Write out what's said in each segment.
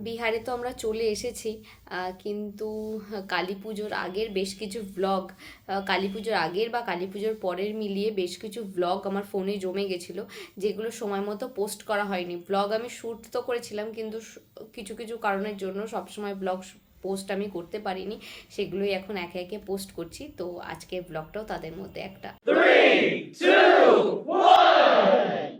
বিহারে তো আমরা চলে এসেছি, কিন্তু কালী পুজোর আগের বেশ কিছু ভ্লগ, কালী পুজোর আগের বা কালী পুজোর পরের মিলিয়ে বেশ কিছু ভ্লগ আমার ফোনে জমে গেছিলো, যেগুলো সময় মতো পোস্ট করা হয়নি। ভ্লগ আমি শ্যুট তো করেছিলাম, কিন্তু কিছু কিছু কারণের জন্য সবসময় ভ্লগ পোস্ট আমি করতে পারিনি। সেগুলোই এখন একে একে পোস্ট করছি, তো আজকের ব্লগটাও তাদের মধ্যে একটা। 3, 2, 1!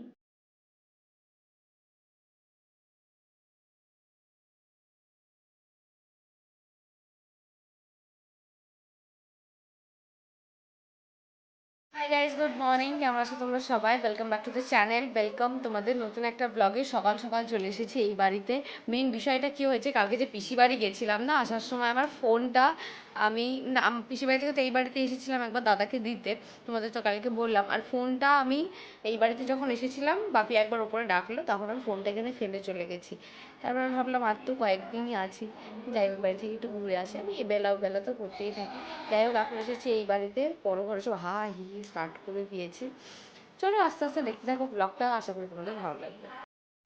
Hi guys, good morning. কেমন আছো তোমরা সবাই? Welcome back to the channel. Welcome তোমাদের নতুন একটা ব্লগে। সকাল সকাল চলে এসেছি এই বাড়িতে। মেন বিষয়টা কী হয়েছে, কালকে যে পিসি বাড়ি গেছিলাম না, আসার সময় আমার ফোনটা আমি না, পিসি বাড়ি থেকে তো এই বাড়িতে এসেছিলাম একবার দাদাকে দিতে, তোমাদের তো কালকে বললাম। আর ফোনটা আমি এই বাড়িতে যখন এসেছিলাম, বাপি একবার ওপরে ডাকলো, তখন আমি ফোনটা এখানে ফেলে চলে গেছি। তারপর ভাবলাম আর তো কয়েকদিনই আছি, যাই হোক বাড়ি থেকে একটু ঘুরে আসি। আমি বেলা তো করতেই থাকি। যাই হোক এখন এসেছি এই বাড়িতে, বড় ঘরে সব হা হি স্টার্ট করে দিয়েছে। চলো আস্তে আস্তে দেখতে থাকো ব্লগটা, আশা করি তোমাদের ভালো লাগবে।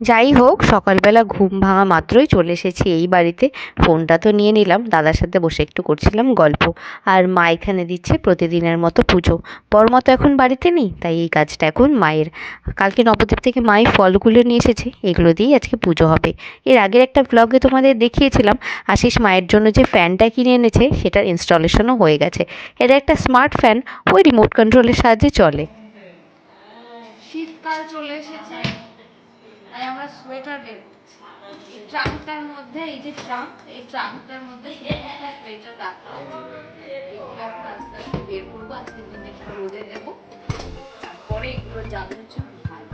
যাই হোক, সকালবেলা ঘুম ভাঙা মাত্রই চলে এসেছি এই বাড়িতে। ফোনটা তো নিয়ে নিলাম, দাদার সাথে বসে একটু করছিলাম গল্প। আর মা এখানে দিচ্ছে প্রতিদিনের মতো পুজো। বড়মা তো এখন বাড়িতে নেই, তাই এই কাজটা এখন মায়ের। কালকে নবদ্বীপ থেকে মাই ফলগুলো নিয়ে এসেছে, এগুলো দিয়েই আজকে পুজো হবে। এর আগের একটা ব্লগে তোমাদের দেখিয়েছিলাম আশিস মায়ের জন্য যে ফ্যানটা কিনে এনেছে, সেটার ইনস্টলেশনও হয়ে গেছে। এটা একটা স্মার্ট ফ্যান, ওই রিমোট কন্ট্রোলের সাহায্যে চলে। শীতকাল চলে এসেছে, তাই আমরা সোয়েটার বের করছি। এই ট্রাঙ্কটার মধ্যে, এই যে ট্রাঙ্ক, এই ট্রাঙ্কটার মধ্যে সোয়েটার রাখা আছে। এগুলো এখন আস্তে আস্তে বের করবো, আজকে দিনে একটু রোদে দেবো, তারপরে এগুলো যাবে হচ্ছে ভালো।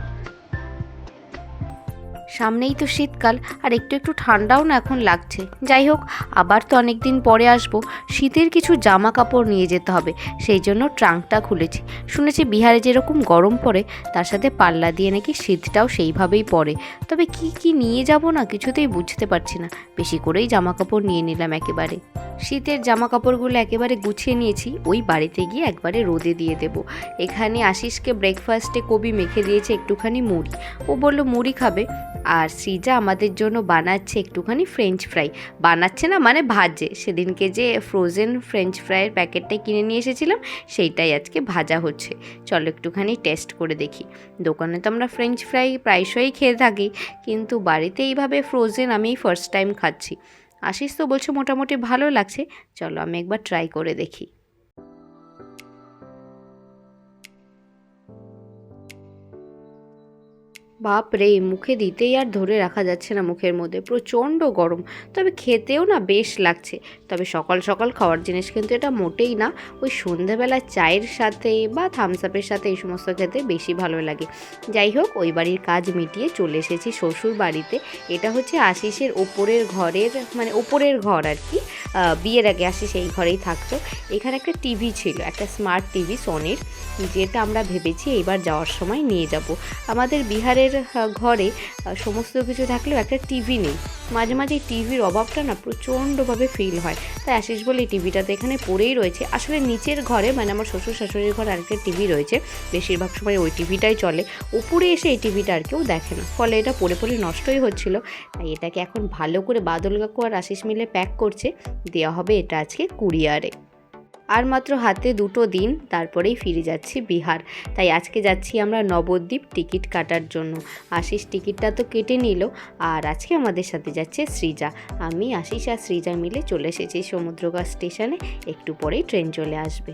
সামনেই তো শীতকাল, আর একটু একটু ঠান্ডাও না এখন লাগছে। যাই হোক, আবার তো অনেক দিন পরে আসবো, শীতের কিছু জামা কাপড় নিয়ে যেতে হবে, সেই জন্য ট্রাঙ্কটা খুলেছি। শুনেছি বিহারে যেরকম গরম পড়ে, তার সাথে পাল্লা দিয়ে নাকি শীতটাও সেইভাবেই পড়ে। তবে কি কি নিয়ে যাব না কিছুতেই বুঝতে পারছি না। বেশি করেই জামা কাপড় নিয়ে নিলাম একেবারে। শীতের জামা কাপড়গুলো একেবারে গুছিয়ে নিয়েছি, ওই বাড়িতে গিয়ে একবারে রোদে দিয়ে দেব। এখানে আশিসকে ব্রেকফাস্টে কবি মেখে দিয়েছে একটুখানি মুড়ি, ও বলল মুড়ি খাবে। আর সৃজা আমাদের জন্য বানাচ্ছে একটুখানি ফ্রেঞ্চ ফ্রাই। বানাচ্ছে না মানে ভাজে, সেদিনকে যে ফ্রোজেন ফ্রেঞ্চ ফ্রাইয়ের প্যাকেটটাই কিনে নিয়ে এসেছিলাম, সেইটাই আজকে ভাজা হচ্ছে। চলো একটুখানি টেস্ট করে দেখি। দোকানে তো আমরা ফ্রেঞ্চ ফ্রাই প্রায়শই খেয়ে থাকি, কিন্তু বাড়িতে এইভাবে ফ্রোজেন আমি ফার্স্ট টাইম খাচ্ছি। আশিস তো বলছে মোটামুটি ভালো লাগছে, চলো আমি একবার ট্রাই করে দেখি। বাপ রে, মুখে দিতেই আর ধরে রাখা যাচ্ছে না, মুখের মধ্যে প্রচণ্ড গরম। তবে খেতেও না বেশ লাগছে। তবে সকাল সকাল খাওয়ার জিনিস কিন্তু এটা মোটেই না। ওই সন্ধেবেলা চায়ের সাথে বা থামস আপের সাথে এই সমস্ত খেতে বেশি ভালো লাগে। যাই হোক, ওই বাড়ির কাজ মিটিয়ে চলে এসেছি শ্বশুর বাড়িতে। এটা হচ্ছে আশিসের ওপরের ঘরের, মানে ওপরের ঘর আর কি। বিয়ের আগে আশিস এই ঘরেই থাকতো। এখানে একটা টিভি ছিল, একটা স্মার্ট টিভি সোনির, যেটা আমরা ভেবেছি এইবার যাওয়ার সময় নিয়ে যাব। আমাদের বিহারের ঘরে সমস্ত কিছু থাকলেও একটা টিভি নেই। মাঝে মাঝে এই টিভির অভাবটা না প্রচণ্ডভাবে ফিল হয়। তাই আশিস বলে এই টিভিটা তো এখানে পড়েই রয়েছে। আসলে নিচের ঘরে, মানে আমার শ্বশুর শাশুড়ির ঘরে আরেকটা টিভি রয়েছে, বেশিরভাগ সময় ওই টিভিটাই চলে। উপরে এসে এই টিভিটা আর কেউ দেখে না, ফলে এটা পড়ে পড়ে নষ্টই হচ্ছিল। তাই এটাকে এখন ভালো করে বাদল কাকু আর আশিস মিলে প্যাক করছে, দেওয়া হবে এটা আজকে কুরিয়ারে। আর মাত্র হাতে 2টো দিন, তারপরেই ফিরে যাচ্ছি বিহার। তাই আজকে যাচ্ছি আমরা নবদ্বীপ টিকিট কাটার জন্য। আশিস টিকিটটা তো কেটে নিল, আর আজকে আমাদের সাথে যাচ্ছে সৃজা। আমি, আশিস আর সৃজা মিলে চলে এসেছি সমুদ্রগড় স্টেশনে। একটু পরেই ট্রেন চলে আসবে।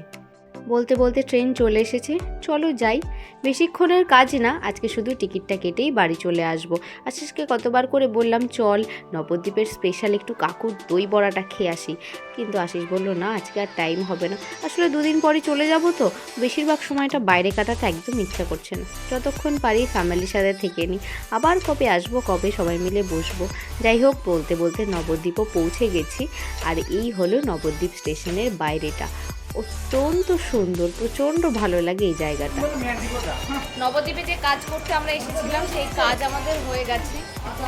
বলতে বলতে ট্রেন চলে এসেছে, চলো যাই। বেশিক্ষণের কাজ না, আজকে শুধু টিকিটটা কেটেই বাড়ি চলে আসবো। আশিসকে কতবার করে বললাম চল নবদ্বীপের স্পেশাল একটু কাকুর দই বড়াটা খেয়ে আসি, কিন্তু আশিস বলল না, আজকে আর টাইম হবে না। আসলে 2 দিন পরই চলে যাব তো, বেশিরভাগ সময়টা বাইরে কাটাতে একদম ইচ্ছা করছে না। যতক্ষণ পারি ফ্যামিলির সাথে থেকে নিই, আবার কবে আসবো, কবে সবাই মিলে বসবো। যাই হোক, বলতে বলতে নবদ্বীপও পৌঁছে গেছি। আর এই হলো নবদ্বীপ স্টেশনের বাইরেটা। অত্যন্ত সুন্দর, প্রচণ্ড ভালো লাগে এই জায়গাটা। নবদ্বীপে যে কাজ করতে আমরা এসেছিলাম, সেই কাজ আমাদের হয়ে গেছে।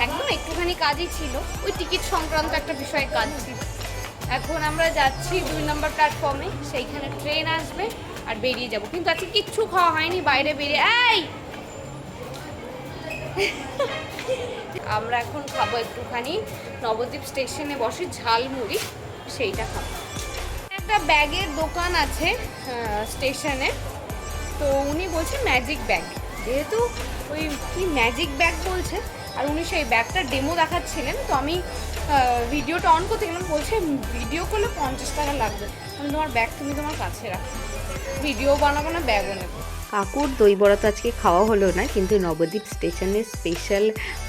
একদম একটুখানি কাজই ছিল, ওই টিকিট সংক্রান্ত একটা বিষয়ে কাজ ছিল। এখন আমরা যাচ্ছি 2 নম্বর প্ল্যাটফর্মে, সেইখানে ট্রেন আসবে আর বেরিয়ে যাব। কিন্তু আজকে কিচ্ছু খাওয়া হয়নি, বাইরে বেরিয়ে আমরা এখন খাবো একটুখানি নবদ্বীপ স্টেশনে বসে ঝালমুড়ি, সেইটা খাবো। একটা ব্যাগের দোকান আছে স্টেশনে, তো উনি বলছে ম্যাজিক ব্যাগ, যেহেতু ওই কি ম্যাজিক ব্যাগ বলছে, আর উনি সেই ব্যাগটার ডেমো দেখাচ্ছিলেন, তো আমি ভিডিওটা অন করতে গেলাম, বলছে ভিডিও করলে 50 টাকা লাগবে। আমি তোমার ব্যাগ তুমি তোমার কাছে রাখো, ভিডিও বানাবো না ব্যাগও নেবো। কাকুর দই বড়া তো আজকে খাওয়া হলো না, কিন্তু নবদ্বীপ স্টেশনের স্পেশাল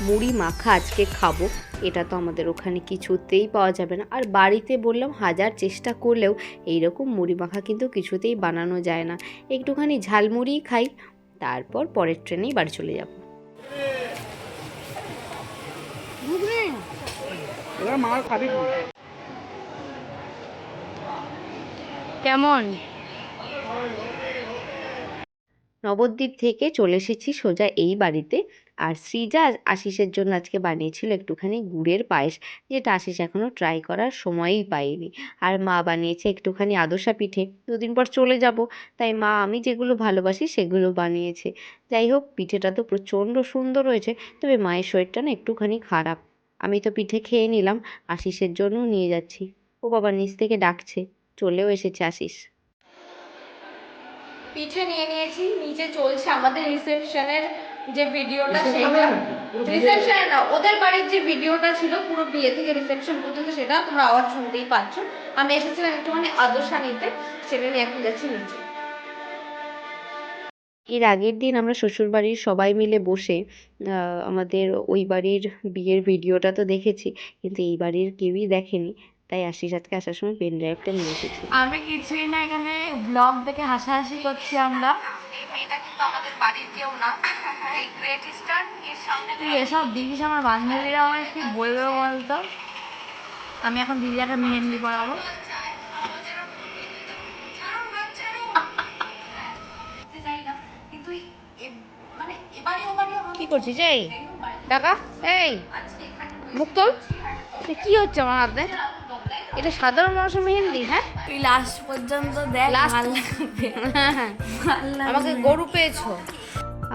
মুড়ি মাখা আজকে খাবো। এটা তো আমাদের ওখানে কিছুতেই পাওয়া যাবে না, আর বাড়িতে বললাম হাজার চেষ্টা করলেও এইরকম মুড়ি মাখা কিন্তু কিছুতেই বানানো যায় না। একটুখানি ঝালমুড়ি খাই, তারপর পরের ট্রেনেই বাড়ি চলে যাব। কেমন? নবদ্বীপ থেকে চলে এসেছি সোজা এই বাড়িতে, আর সৃজা আশিসের জন্য আজকে বানিয়েছিল একটুখানি গুড়ের পায়েস, যেটা আশিস এখনও ট্রাই করার সময়ই পায়নি। আর মা বানিয়েছে একটুখানি আদোসা পিঠে, দুদিন পর চলে যাব, তাই মা আমি যেগুলো ভালোবাসি সেগুলো বানিয়েছে। যাই হোক, পিঠেটা তো প্রচণ্ড সুন্দর হয়েছে, তবে মায়ের শরীরটা না একটুখানি খারাপ। আমি তো পিঠে খেয়ে নিলাম, আশিসের জন্যও নিয়ে যাচ্ছি। ও বাবা নিচ থেকে ডাকছে, চলেও এসেছে আশিস। পিঠে নিয়ে নিয়েছি, নিচে চলছে আমাদের রিসেপশনের যে ভিডিওটা, সেইটা রিসেপশনে না, ওদের বাড়ির যে ভিডিওটা ছিল পুরো বিয়ে থেকে রিসেপশন পর্যন্ত, সেটা তোমরা আওয়াজ শুনতেই পাচ্ছ। আমি এসেছিলাম একটুখানি আদর্শা নিতে, সেটা নিয়ে এখন যাচ্ছি নিচে। এর আগের দিন আমরা শ্বশুরবাড়ির সবাই মিলে বসে আমাদের ওই বাড়ির বিয়ের ভিডিওটা তো দেখেছি, কিন্তু এই বাড়ির কেউই দেখেনি, তাই আশিস আজকে আসার সময় পেন ড্রাইভটা নিয়ে এসেছি। আমি কিছুই না, এখানে ব্লগ দেখে হাসাহাসি করছি আমরা। তুই এসব দেখিস, আমার বান্ধবীরা আমায় কি বলবে বলতো। আমি এখন দিদিটাকে মেহেন্দি পড়াবো। কি করছিস এই টাকা? এই মুখ তোল, কি হচ্ছে আমার হাতে? এটা সাধারণ মানুষের মেহেন্দি? হ্যাঁ, তুই লাস্ট পর্যন্ত দেখ, Last- ভালো লাগবে। হ্যাঁ, ভালো লাগবে। আমাকে গরু পেয়েছো।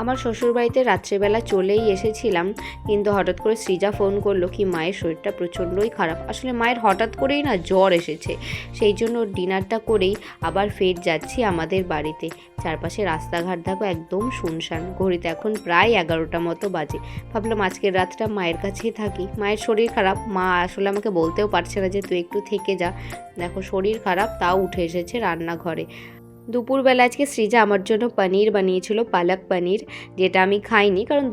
আমার শ্বশুরবাড়িতে রাত্রেবেলা চলেই এসেছিলাম, কিন্তু হঠাৎ করে সৃজা ফোন করলো কি মায়ের শরীরটা প্রচণ্ডই খারাপ। আসলে মায়ের হঠাৎ করেই না জ্বর এসেছে, সেই জন্য ডিনারটা করেই আবার ফের যাচ্ছি আমাদের বাড়িতে। চারপাশে রাস্তাঘাট দেখো একদম শুনশান, ঘড়িতে এখন প্রায় 11টা মতো বাজে। ভাবলাম আজকের রাতটা মায়ের কাছেই থাকি। মায়ের শরীর খারাপ, মা আসলে আমাকে বলতেও পারছে না যে তুই একটু থেকে যা। দেখো শরীর খারাপ, তাও উঠে এসেছে রান্নাঘরে। দুপুরবেলা আজকে সৃজা আমার জন্য পনির বানিয়েছিল, পালক পনির, যেটা আমি খাইনি, কারণ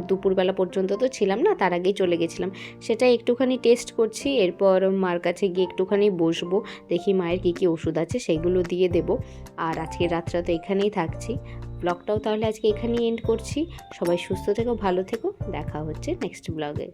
দুপুরবেলা পর্যন্ত তো ছিলাম না, তার আগেই চলে গেছিলাম। সেটা একটুখানি টেস্ট করছি, এরপর মার কাছে গিয়ে একটুখানি বসবো, দেখি মায়ের কী কী ওষুধ আছে সেগুলো দিয়ে দেবো। আর আজকের রাতটা তো এখানেই থাকছি। ব্লগটাও তাহলে আজকে এখানেই এন্ড করছি। সবাই সুস্থ থেকো, ভালো থেকো, দেখা হচ্ছে নেক্সট ব্লগে।